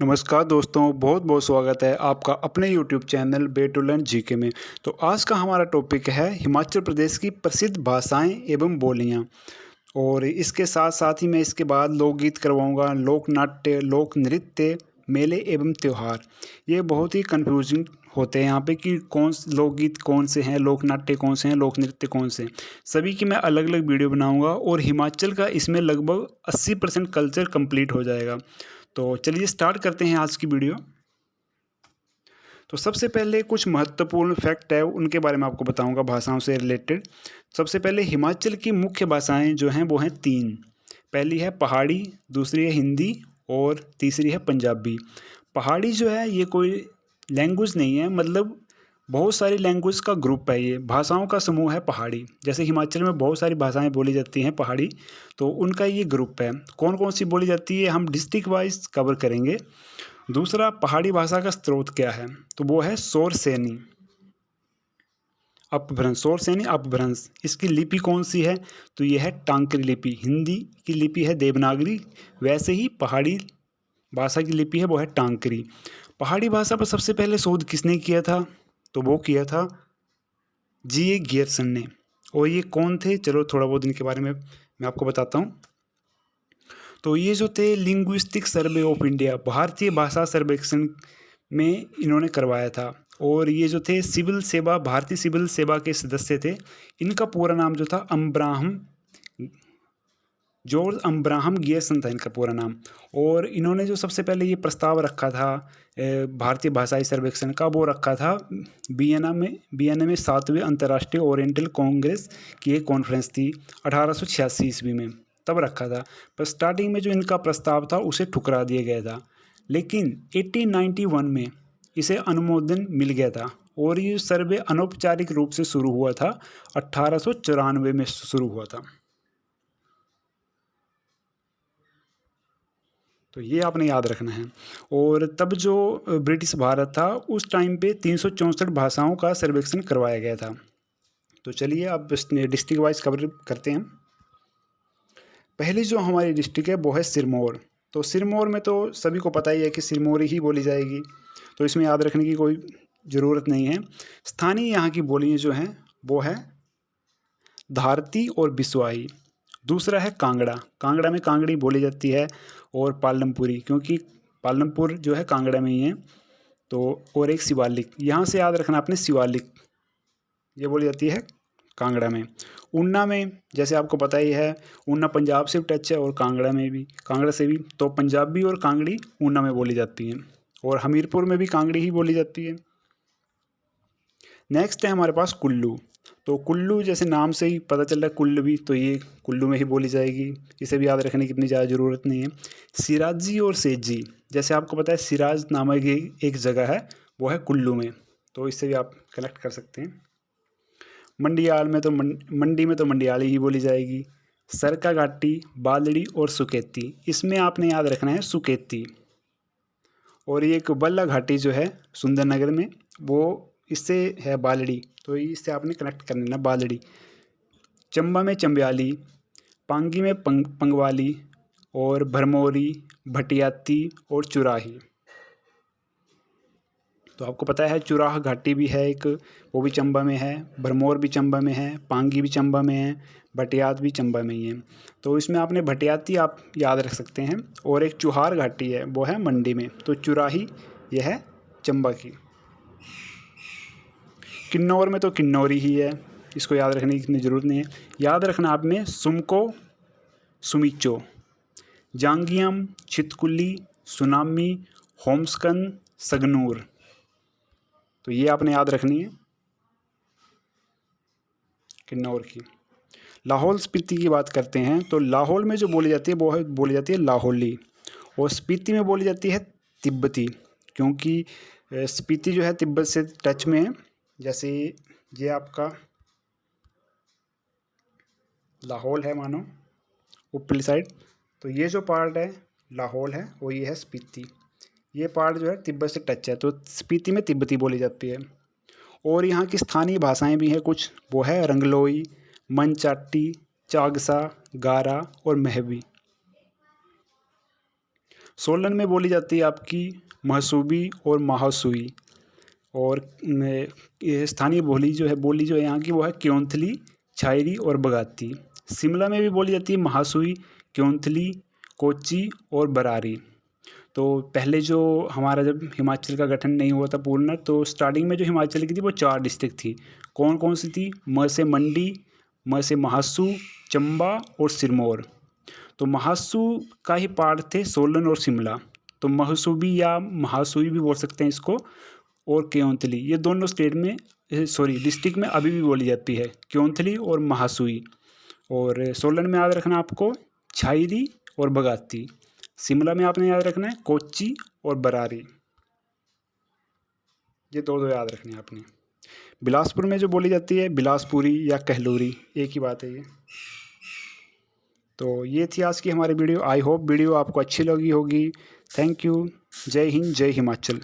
नमस्कार दोस्तों, बहुत बहुत स्वागत है आपका अपने YouTube channel way to learn GK में। तो आज का हमारा टॉपिक है हिमाचल प्रदेश की प्रसिद्ध भाषाएं एवं बोलियां। और इसके साथ साथ ही मैं इसके बाद लोकगीत करवाऊंगा, लोक नाट्य, लोक नृत्य, मेले एवं त्यौहार। ये बहुत ही कन्फ्यूजिंग होते हैं यहाँ पे कि लोकगीत कौन से हैं, लोक नाट्य कौन से हैं, लोक नृत्य कौन से हैं। सभी की मैं अलग अलग वीडियो बनाऊंगा और हिमाचल का इसमें लगभग 80% कल्चर कंप्लीट हो जाएगा। तो चलिए स्टार्ट करते हैं आज की वीडियो। तो सबसे पहले कुछ महत्वपूर्ण फैक्ट है उनके बारे में आपको बताऊंगा भाषाओं से रिलेटेड। सबसे पहले हिमाचल की मुख्य भाषाएं जो हैं वो हैं 3। पहली है पहाड़ी, दूसरी है हिंदी और तीसरी है पंजाबी। पहाड़ी जो है ये कोई लैंग्वेज नहीं है, मतलब बहुत सारी लैंग्वेज का ग्रुप है, ये भाषाओं का समूह है पहाड़ी। जैसे हिमाचल में बहुत सारी भाषाएं बोली जाती हैं पहाड़ी, तो उनका ये ग्रुप है। कौन कौन सी बोली जाती है हम डिस्ट्रिक्ट वाइज कवर करेंगे। दूसरा, पहाड़ी भाषा का स्रोत क्या है, तो वो है शौरसेनी अपभ्रंश। शौरसेनी अपभ्रंश, इसकी लिपि कौन सी है, तो ये है टांकरी लिपि। हिंदी की लिपि है देवनागरी, वैसे ही पहाड़ी भाषा की लिपि है वो है टांकरी। पहाड़ी भाषा पर सबसे पहले शोध किसने किया था, तो वो किया था जी ए गियर्सन ने। और ये कौन थे, चलो थोड़ा बहुत इनके बारे में मैं आपको बताता हूँ। तो ये जो थे लिंग्विस्टिक सर्वे ऑफ इंडिया, भारतीय भाषा सर्वेक्षण में इन्होंने करवाया था। और ये जो थे सिविल सेवा, भारतीय सिविल सेवा के सदस्य थे। इनका पूरा नाम जो था अब्राहम, जॉर्ज अब्राहम गियर्सन था इनका पूरा नाम। और इन्होंने जो सबसे पहले ये प्रस्ताव रखा था भारतीय भाषाई सर्वेक्षण का, वो रखा था वियना में 7वें अंतर्राष्ट्रीय ओरिएंटल कांग्रेस की एक कॉन्फ्रेंस थी 1886 ईस्वी में, तब रखा था। पर स्टार्टिंग में जो इनका प्रस्ताव था उसे ठुकरा दिया गया था, लेकिन 1891 में इसे अनुमोदन मिल गया था। और ये सर्वे अनौपचारिक रूप से शुरू हुआ था, 1894 में शुरू हुआ था। तो ये आपने याद रखना है। और तब जो ब्रिटिश भारत था उस टाइम पे 364 भाषाओं का सर्वेक्षण करवाया गया था। तो चलिए अब डिस्ट्रिक्ट वाइज कवर करते हैं। पहली जो हमारी डिस्ट्रिक्ट है वो है सिरमौर। तो सिरमौर में तो सभी को पता ही है कि सिरमौरी ही बोली जाएगी, तो इसमें याद रखने की कोई ज़रूरत नहीं है। स्थानीय यहाँ की बोलियाँ जो हैं वो है धारती और बिस्वाही। दूसरा है कांगड़ा, कांगड़ा में कांगड़ी बोली जाती है। और पालमपुरी, क्योंकि पालमपुर जो है कांगड़ा में ही है। तो और एक शिवालिक, यहाँ से याद रखना आपने शिवालिक, ये बोली जाती है कांगड़ा में। ऊना में जैसे आपको पता ही है, ऊना पंजाब से टच है और कांगड़ा में भी, कांगड़ा से भी, तो पंजाबी और कांगड़ी ऊना में बोली जाती हैं। और हमीरपुर में भी कांगड़ी ही बोली जाती है। नेक्स्ट है हमारे पास कुल्लू। तो कुल्लू जैसे नाम से ही पता चल रहा है कुल्लू भी, तो ये कुल्लू में ही बोली जाएगी, इसे भी याद रखने की इतनी ज़्यादा ज़रूरत नहीं है। सिराजी और सेजी, जैसे आपको पता है सिराज नामक एक जगह है, वो है कुल्लू में, तो इससे भी आप कनेक्ट कर सकते हैं। मंडियाल में तो मंडी में तो मंडियाली ही बोली जाएगी। सरका घाटी, बालड़ी और सुकेती, इसमें आपने याद रखना है सुकेती। और ये एक बल्ला घाटी जो है सुंदरनगर में, वो इससे है बालड़ी, तो इससे आपने कनेक्ट कर लेना बालड़ी। चंबा में चंब्याली, पांगी में पंगवाली, और भरमौरी, भटियाती और चुराही। तो आपको पता है चुराह घाटी भी है एक, वो भी चंबा में है। भरमौर भी चंबा में है, पांगी भी चंबा में है, भटियात भी चंबा में ही है। तो इसमें आपने भटियाती आप याद रख सकते हैं। और एक चुहार घाटी है, वो है मंडी में। तो चुराही यह है चंबा की। किन्नौर में तो किन्नौरी ही है, इसको याद रखने की इतनी ज़रूरत नहीं है। याद रखना आप में सुमको, सुमीचो, जांगियम, छितकुली, सुनामी, होम्सकन, सगनूर, तो ये आपने याद रखनी है किन्नौर की। लाहौल स्पीति की बात करते हैं, तो लाहौल में जो बोली जाती है वो है बोली जाती है लाहौली। और स्पीति में बोली जाती है तिब्बती, क्योंकि स्पीति जो है तिब्बत से टच में है। जैसे ये आपका लाहौल है मानो ऊपरी साइड, तो ये जो पार्ट है लाहौल है, वो ये है स्पीति। ये पार्ट जो है तिब्बत से टच है, तो स्पीति में तिब्बती बोली जाती है। और यहाँ की स्थानीय भाषाएं भी हैं कुछ, वो है रंगलोई, मनचाटी, चागसा, गारा और महवी। सोलन में बोली जाती है आपकी महसूबी और महासुई। और ये स्थानीय बोली जो है यहाँ की वो है क्योंथली, छायरी और बगाती। शिमला में भी बोली जाती है महासुई, क्योंथली, कोच्चि और बरारी। तो पहले जो हमारा जब हिमाचल का गठन नहीं हुआ था पूर्ण, तो स्टार्टिंग में जो हिमाचल की थी वो 4 डिस्ट्रिक्ट थी। कौन कौन सी थी? म से मंडी, म से महासू, चंबा और सिरमौर। तो महासू का ही पार्ट थे सोलन और शिमला। तो महसूबी या महासुई भी बोल सकते हैं इसको। और क्योंथली, ये दोनों स्टेट में डिस्ट्रिक्ट में अभी भी बोली जाती है, क्योंथली और महासुई। और सोलन में याद रखना आपको छायरी और बगाती। शिमला में आपने याद रखना है कोच्चि और बरारी। ये दो याद रखने हैं आपने। बिलासपुर में जो बोली जाती है बिलासपुरी या कहलूरी, एक ही बात है ये। तो ये थी आज की हमारी वीडियो। आई होप वीडियो आपको अच्छी लगी होगी। Thank you. जय हिंद, जय हिमाचल।